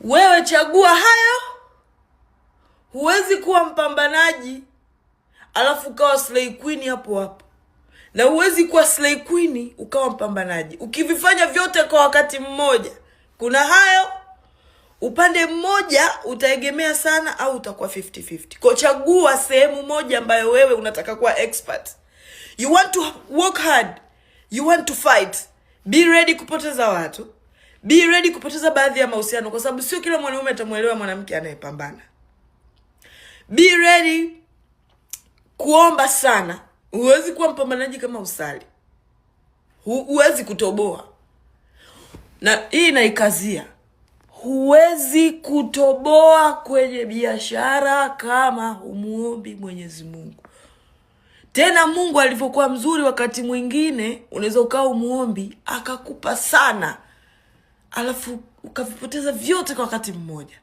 Wewe chagua hayo. Huwezi kuwa mpambanaji alafu ukawa slay queen hapo hapo. Na huwezi kuwa slay queen ukawa mpambanaji. Ukivifanya vyote kwa wakati mmoja, kuna hayo, upande mmoja utaegemea sana au utakuwa 50-50. Kwa chagua sehemu moja ambayo wewe unataka kuwa expert. You want to work hard. You want to fight. Be ready kupoteza watu. Be ready kupoteza baadhi ya mahusiano, kwa sababu sio kila mwanaume atamuelewa mwanamke anayepambana. Be ready kuomba sana. Huwezi kuwa mpambanaji kama usali. Huwezi kutoboa. Na hii naikazia. Huwezi kutoboa kwenye biashara kama humuombi Mwenyezi Mungu. Tena Mungu alivyokuwa mzuri, wakati mwingine unaweza ukawa umuombi akakupa sana, alafu ukavipoteza vyote kwa wakati mmoja,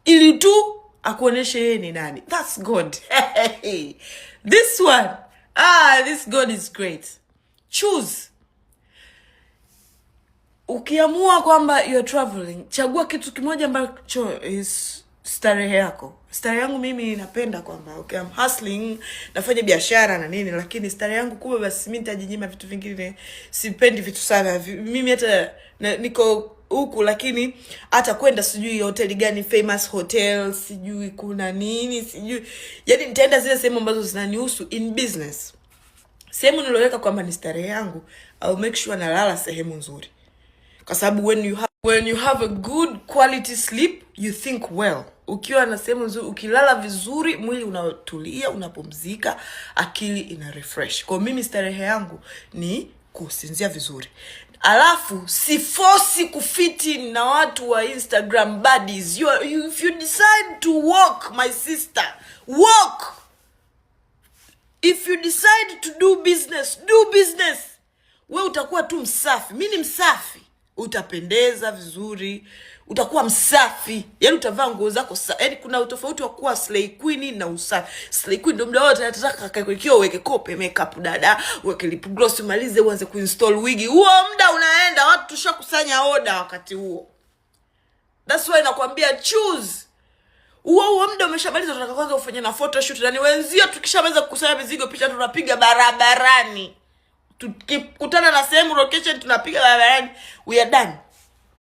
ili tu akuoneshe yeye ni nani. That's God. This one, this God is great. Choose. Ukiamua kwamba you're traveling, chagua kitu kimoja ambacho is starehe yako. Starehe yangu mimi napenda kwamba I'm hustling, nafanya biashara na nini, lakini starehe yangu kubwa basi mimi nitajinyima vitu vingine. Sipendi vitu sana. Mimi hata niko huku, lakini hata kwenda sijui hoteli gani famous hotel, sijui kuna nini, sijui. Yaani nitaenda zile sehemu ambazo zinanihusu in business. Sehemu niloweka kwamba ni starehe yangu, I'll make sure nalala sehemu nzuri. Kwa sababu when you have a good quality sleep, you think well. Ukiwa na sehemu nzuri, ukilala vizuri, mwili unatulia, unapumzika, akili ina refresh. Kwa mimi starehe yangu ni kusinzia vizuri. Alafu sifosi kufiti na watu wa Instagram buddies. If you decide to walk, my sister, walk. If you decide to do business, do business. Wewe utakuwa tu msafi. Mimi ni msafi. Utapendeza vizuri, utakuwa msafi. Yaani utavaa nguo zako yaani kuna utofauti wa kuwa slay queen na usafi. Slay queen ndio muda wote anataka akakwekio uweke kope makeup dada, uweke lip gloss, umalize uanze kuinstall wigi. Huo muda unaenda, watu tushakusanya order wakati huo. That's why nakwambia choose. Huo muda umeshamaliza, tunataka kwanza ufanye na photoshoot. Na ni wenzio tukishamaliza kukusanya mizigo, picha tunapiga barabarani. Tukikutana na sehemu location tunapiga barabarani. We are done.